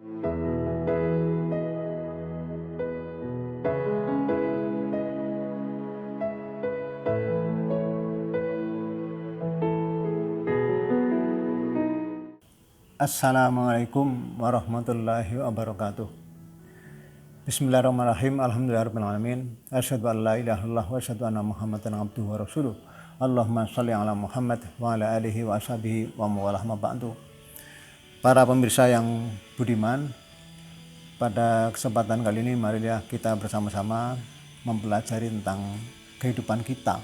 Assalamualaikum warahmatullahi wabarakatuh. Bismillahirrahmanirrahim. Alhamdulillahirrahmanirrahim. Asyhadu an la ilaha illallah wa asyhadu anna Muhammadan abduhu wa rasuluh. Allahumma shalli ala Muhammad wa ala alihi wa ashabihi wa mawalah ma ba'du. Para pemirsa yang budiman, pada kesempatan kali ini marilah kita bersama-sama mempelajari tentang kehidupan kita.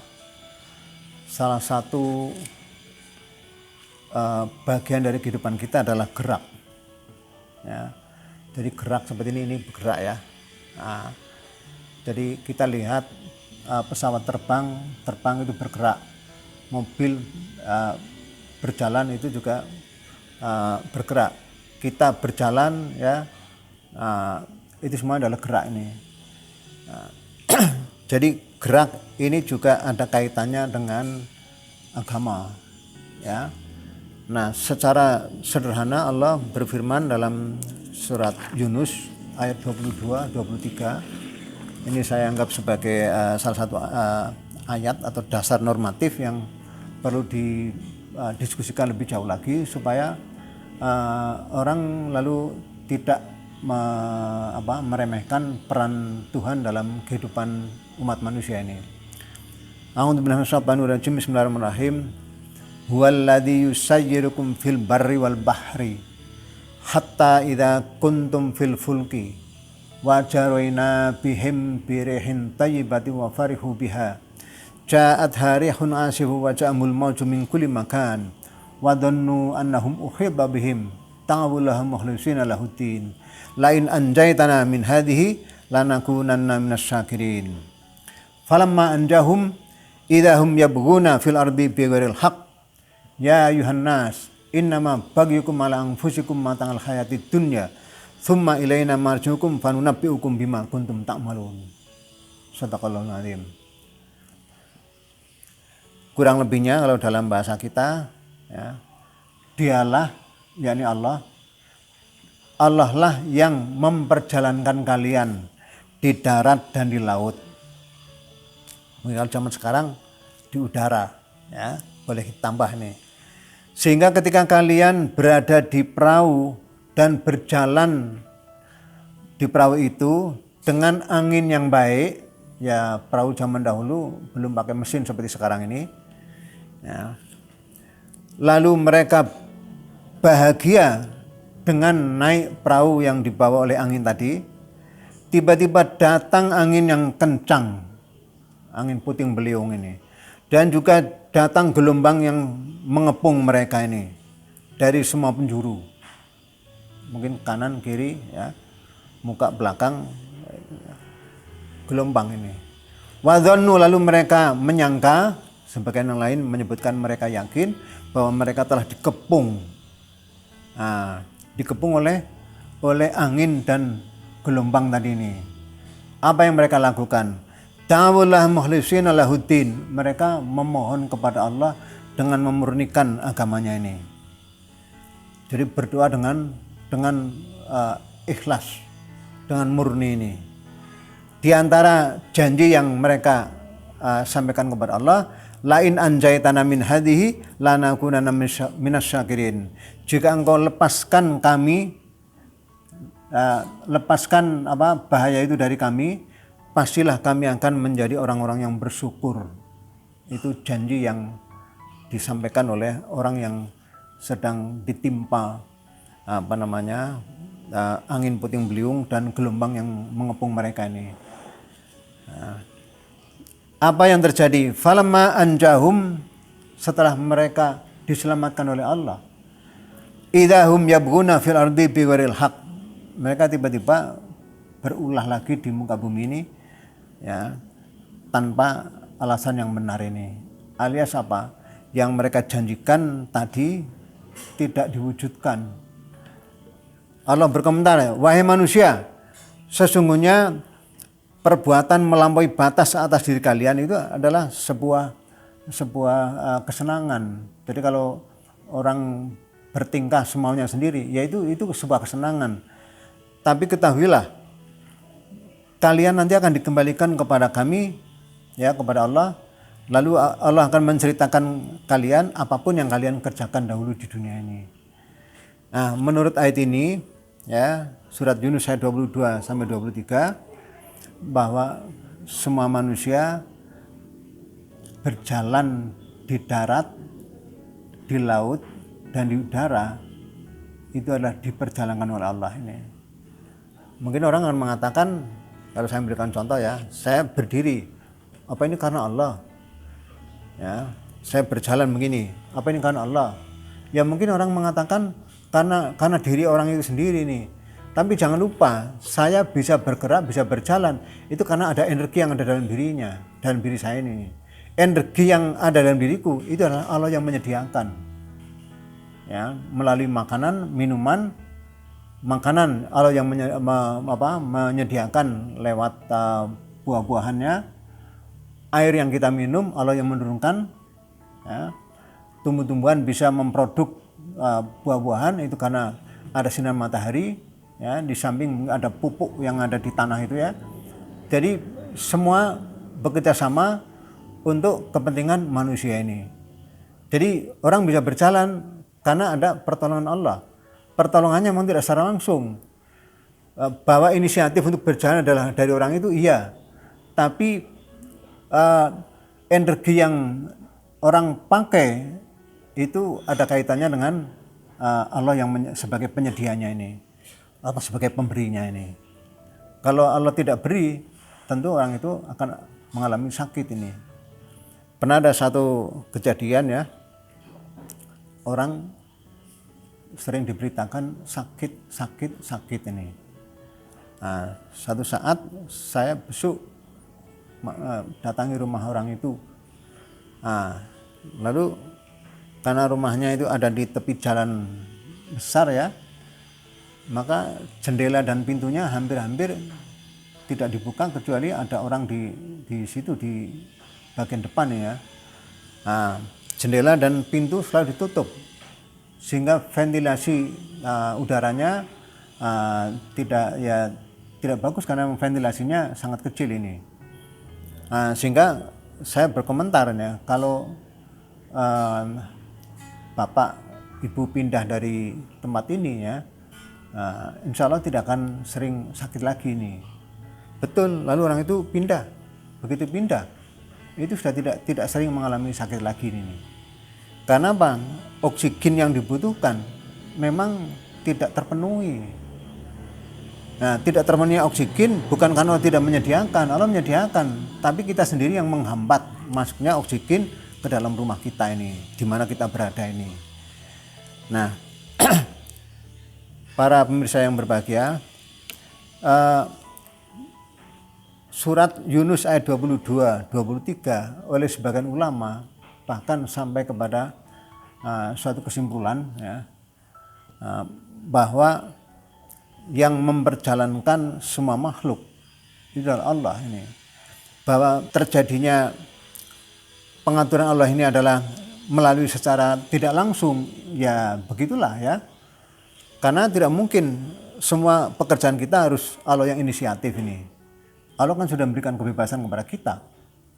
Salah satu bagian dari kehidupan kita adalah gerak, ya. Jadi gerak seperti ini bergerak, ya. Nah, jadi kita lihat pesawat terbang itu bergerak, mobil berjalan itu juga bergerak, kita berjalan, ya. Itu semua adalah gerak ini. Jadi gerak ini juga ada kaitannya dengan agama, ya. Nah, secara sederhana Allah berfirman dalam surat Yunus ayat 22-23. Ini saya anggap sebagai salah satu ayat atau dasar normatif yang perlu didiskusikan lebih jauh lagi supaya orang lalu tidak meremehkan peran Tuhan dalam kehidupan umat manusia ini. A'udzubillahi minasyaitonir rajim. Bismillahirrahmanirrahim. Huwallazi yusayyirukum fil barri wal bahri hatta idza kuntum fil fulki wa jarayna bihim birihin tayyibatin wa farihu biha ja'at harihun asifu wa ja'amul mawju min kulli makan wa dhannu annahum uhibba bihim ta'awullahum mukhlisina lahuddin la in anjaytana min hadhihi lanakunanna minasyakirin. Falamma anjahum idahum yabghuna fil ardi bighairil haqq ya ayuhan nas innama bagyukum ala anfusikum mata'al hayatid dunya thumma ilaina marji'ukum fanunabbi'ukum bima kuntum ta'malun. Shadaqallahul azim. Kurang lebihnya kalau dalam bahasa kita, ya, dialah, yakni Allah lah yang memperjalankan kalian di darat dan di laut. Mungkin kalau zaman sekarang di udara, ya, boleh ditambah nih. Sehingga ketika kalian berada di perahu dan berjalan di perahu itu dengan angin yang baik, ya perahu zaman dahulu belum pakai mesin seperti sekarang ini, ya. Lalu mereka bahagia dengan naik perahu yang dibawa oleh angin tadi. Tiba-tiba datang angin yang kencang, angin puting beliung ini, dan juga datang gelombang yang mengepung mereka ini dari semua penjuru, mungkin kanan kiri, ya, muka belakang, gelombang ini. Wadhannu, lalu mereka menyangka, sebagian yang lain menyebutkan mereka yakin bahwa mereka telah dikepung, dikepung oleh angin dan gelombang tadi ini. Apa yang mereka lakukan? Ta'awullah mukhlisina lahuddin. Mereka memohon kepada Allah dengan memurnikan agamanya ini. Jadi berdoa dengan ikhlas, dengan murni ini. Di antara janji yang mereka sampaikan kepada Allah, la in anjaitana min hadhihi lanakunanna minasyakirin. Jika engkau lepaskan kami, lepaskan bahaya itu dari kami, pastilah kami akan menjadi orang-orang yang bersyukur. Itu janji yang disampaikan oleh orang yang sedang ditimpa angin puting beliung dan gelombang yang mengepung mereka ini. Apa yang terjadi? Falamma anjahum, setelah mereka diselamatkan oleh Allah, idahum yabghuna fil ardi bighairil haqq, mereka tiba-tiba berulah lagi di muka bumi ini, ya, tanpa alasan yang benar ini, alias apa yang mereka janjikan tadi tidak diwujudkan. Allah berkomentar, wahai manusia, sesungguhnya perbuatan melampaui batas atas diri kalian itu adalah sebuah kesenangan. Jadi kalau orang bertingkah semaunya sendiri, ya itu sebuah kesenangan. Tapi ketahuilah, kalian nanti akan dikembalikan kepada kami, ya, kepada Allah. Lalu Allah akan menceritakan kalian apapun yang kalian kerjakan dahulu di dunia ini. Nah, menurut ayat ini, ya, surat Yunus ayat 22 sampai 23, bahwa semua manusia berjalan di darat, di laut, dan di udara itu adalah diperjalankan oleh Allah ini. Mungkin orang akan mengatakan, kalau saya memberikan contoh ya, saya berdiri, apa ini karena Allah? Ya, saya berjalan begini, apa ini karena Allah? Ya mungkin orang mengatakan karena diri orang itu sendiri nih. Tapi jangan lupa, saya bisa bergerak, bisa berjalan, itu karena ada energi yang ada dalam dirinya, dalam diri saya ini. Energi yang ada dalam diriku itu adalah Allah yang menyediakan, ya, melalui makanan, minuman. Makanan Allah yang menyediakan lewat buah-buahannya. Air yang kita minum Allah yang menurunkan, ya. Tumbuh-tumbuhan bisa memproduk buah-buahan itu karena ada sinar matahari, ya. Di samping ada pupuk yang ada di tanah itu, ya. Jadi semua bekerja sama untuk kepentingan manusia ini. Jadi orang bisa berjalan karena ada pertolongan Allah. Pertolongannya memang tidak secara langsung. Bahwa inisiatif untuk berjalan adalah dari orang itu, iya. Tapi energi yang orang pakai itu ada kaitannya dengan Allah yang sebagai penyedianya ini, atau sebagai pemberinya ini. Kalau Allah tidak beri, tentu orang itu akan mengalami sakit ini. Pernah ada satu kejadian, ya, orang sering diberitakan sakit ini. Nah, satu saat saya besuk, datangi rumah orang itu. Nah, lalu karena rumahnya itu ada di tepi jalan besar, ya, maka jendela dan pintunya hampir-hampir tidak dibuka kecuali ada orang di situ di bagian depan, ya. Nah, jendela dan pintu selalu ditutup sehingga ventilasi udaranya tidak bagus karena ventilasinya sangat kecil ini. Sehingga saya berkomentar, ya, kalau Bapak Ibu pindah dari tempat ini, ya, insya Allah tidak akan sering sakit lagi ini. Betul, lalu orang itu pindah. Begitu pindah, itu sudah tidak sering mengalami sakit lagi ini. Karena apa? Oksigen yang dibutuhkan memang tidak terpenuhi. Nah, tidak terpenuhi oksigen bukan karena Allah tidak menyediakan, Allah menyediakan, tapi kita sendiri yang menghambat masuknya oksigen ke dalam rumah kita ini, di mana kita berada ini. Nah, para pemirsa yang berbahagia, surat Yunus ayat 22-23 oleh sebagian ulama bahkan sampai kepada suatu kesimpulan, ya, bahwa yang memperjalankan semua makhluk itu adalah Allah ini. Bahwa terjadinya pengaturan Allah ini adalah melalui secara tidak langsung, ya begitulah, ya. Karena tidak mungkin semua pekerjaan kita harus Allah yang inisiatif ini. Allah kan sudah memberikan kebebasan kepada kita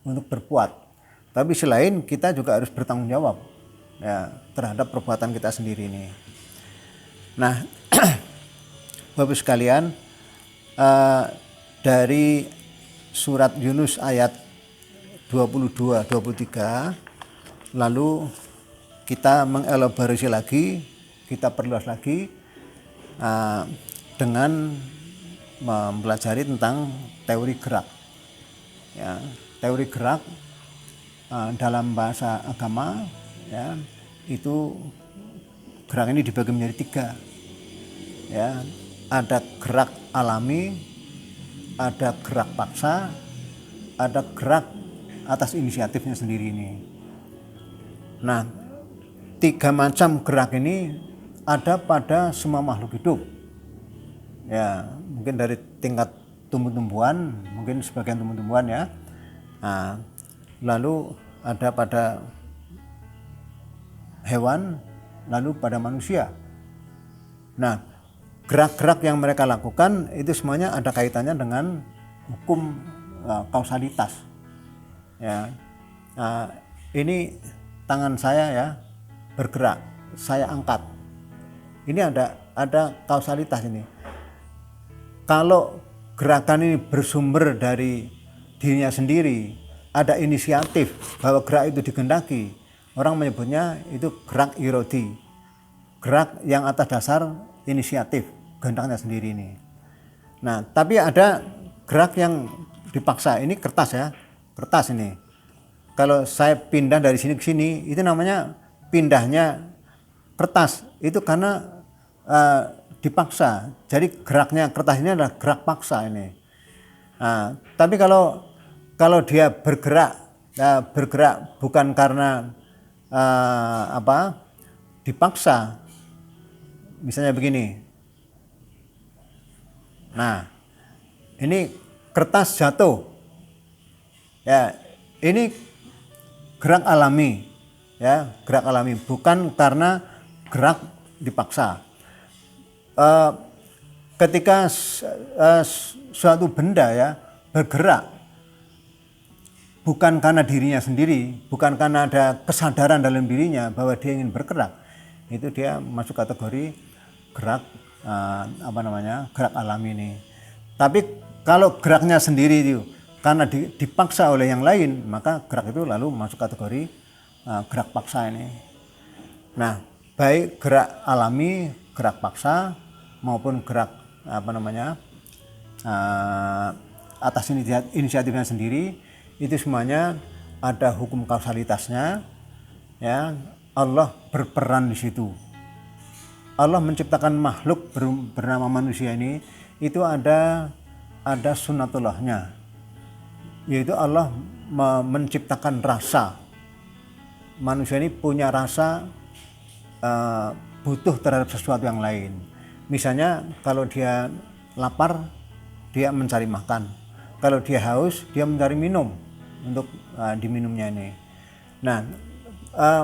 untuk berbuat. Tapi selain kita juga harus bertanggung jawab, ya, terhadap perbuatan kita sendiri ini. Nah, Bapak sekalian, dari surat Yunus ayat 22-23, lalu kita mengelaborasi lagi, kita perluas lagi dengan mempelajari tentang teori gerak, ya. Teori gerak dalam bahasa agama, ya, itu gerak ini dibagi menjadi 3, ya. Ada gerak alami, ada gerak paksa, ada gerak atas inisiatifnya sendiri ini. Nah, 3 macam gerak ini ada pada semua makhluk hidup, ya. Mungkin dari tingkat tumbuh-tumbuhan, mungkin sebagian tumbuh-tumbuhan, ya. Nah, lalu ada pada hewan, lalu pada manusia. Nah, gerak-gerak yang mereka lakukan itu semuanya ada kaitannya dengan hukum kausalitas. Ya, ini tangan saya ya bergerak, saya angkat. Ini ada kausalitas ini. Kalau gerakan ini bersumber dari dirinya sendiri, ada inisiatif bahwa gerak itu dikehendaki, orang menyebutnya itu gerak irodi, gerak yang atas dasar inisiatif, kehendaknya sendiri ini. Nah, tapi ada gerak yang dipaksa. Ini kertas ya, kertas ini. Kalau saya pindah dari sini ke sini, itu namanya pindahnya kertas. Itu karena dipaksa. Jadi geraknya kertas ini adalah gerak paksa ini. Nah, tapi kalau dia bergerak bukan karena dipaksa, misalnya begini. Nah, ini kertas jatuh. Ya, ini gerak alami. Ya, gerak alami bukan karena gerak dipaksa. Ketika suatu benda ya bergerak bukan karena dirinya sendiri, bukan karena ada kesadaran dalam dirinya bahwa dia ingin bergerak, itu dia masuk kategori gerak gerak alami ini. Tapi kalau geraknya sendiri itu karena dipaksa oleh yang lain, maka gerak itu lalu masuk kategori gerak paksa ini. Nah, baik gerak alami, gerak paksa maupun gerak atas inisiatifnya sendiri, itu semuanya ada hukum kausalitasnya. Ya, Allah berperan di situ. Allah menciptakan makhluk bernama manusia ini, itu ada sunnatullahnya, yaitu Allah menciptakan rasa. Manusia ini punya rasa butuh terhadap sesuatu yang lain. Misalnya kalau dia lapar, dia mencari makan. Kalau dia haus, dia mencari minum untuk diminumnya ini. Nah,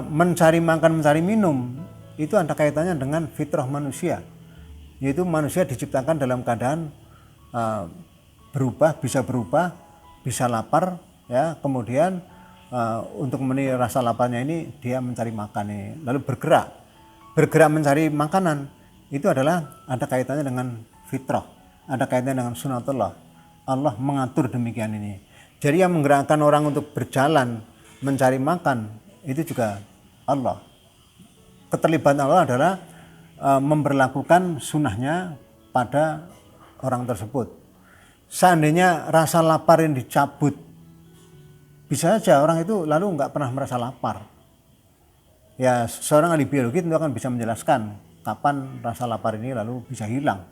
mencari makan, mencari minum itu ada kaitannya dengan fitrah manusia, yaitu manusia diciptakan dalam keadaan berubah, bisa lapar, ya. Kemudian untuk memenuhi rasa laparnya ini dia mencari makan ini, lalu bergerak mencari makanan. Itu adalah ada kaitannya dengan fitrah, ada kaitannya dengan sunatullah. Allah mengatur demikian ini. Jadi yang menggerakkan orang untuk berjalan mencari makan itu juga Allah. Keterlibatan Allah adalah memberlakukan sunnahnya pada orang tersebut. Seandainya rasa lapar yang dicabut, bisa saja orang itu lalu nggak pernah merasa lapar. Ya, seorang ahli biologi tentu akan bisa menjelaskan kapan rasa lapar ini lalu bisa hilang.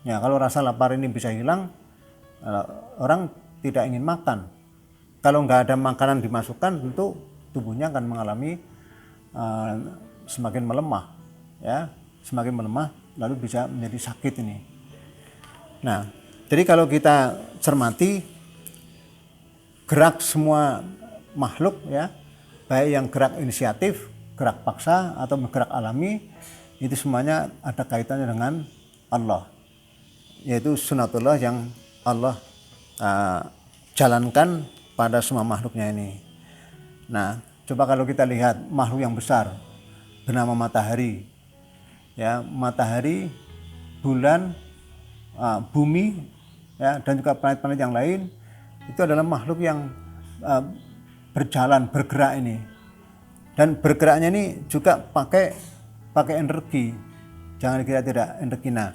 Ya, kalau rasa lapar ini bisa hilang, orang tidak ingin makan. Kalau nggak ada makanan dimasukkan, tentu tubuhnya akan mengalami semakin melemah, ya, semakin melemah, lalu bisa menjadi sakit ini. Nah, jadi kalau kita cermati gerak semua makhluk, ya, baik yang gerak inisiatif, gerak paksa atau gerak alami, itu semuanya ada kaitannya dengan Allah, yaitu sunatullah yang Allah jalankan pada semua makhluknya ini. Nah, coba kalau kita lihat makhluk yang besar bernama matahari, ya, matahari, bulan, bumi, ya, dan juga planet-planet yang lain, itu adalah makhluk yang berjalan, bergerak ini, dan bergeraknya ini juga pakai energi. Jangan kira tidak energi. Nah,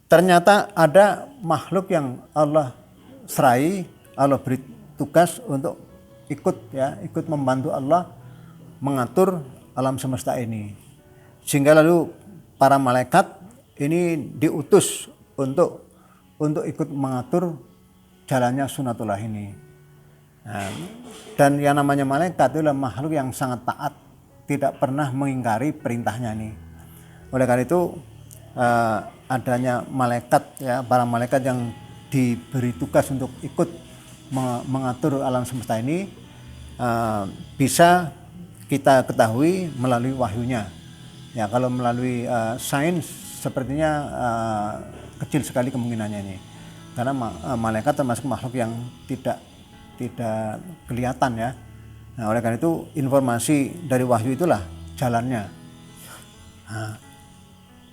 ternyata ada makhluk yang Allah serai, Allah beri tugas untuk ikut membantu Allah mengatur alam semesta ini, sehingga lalu para malaikat ini diutus untuk ikut mengatur jalannya sunatullah ini. Nah, dan yang namanya malaikat itu adalah makhluk yang sangat taat, tidak pernah mengingkari perintahnya ini. Oleh karena itu adanya malaikat, ya, para malaikat yang diberi tugas untuk ikut mengatur alam semesta ini bisa kita ketahui melalui wahyunya. Ya kalau melalui sains sepertinya kecil sekali kemungkinannya ini, karena malaikat termasuk makhluk yang tidak kelihatan ya. Nah oleh karena itu informasi dari wahyu itulah jalannya. Nah,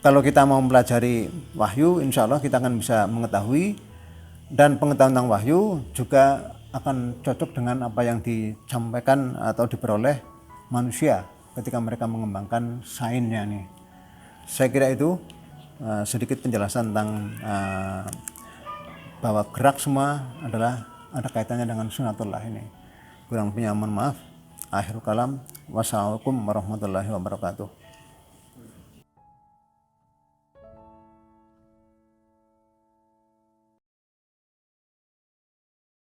kalau kita mau mempelajari wahyu, insya Allah kita akan bisa mengetahui, dan pengetahuan tentang wahyu juga akan cocok dengan apa yang disampaikan atau diperoleh manusia ketika mereka mengembangkan sainsnya nih. Saya kira itu sedikit penjelasan tentang bahwa gerak semua adalah ada kaitannya dengan sunatullah ini. Kurang lebihnya mohon maaf. Akhirul kalam. Wassalamualaikum warahmatullahi wabarakatuh.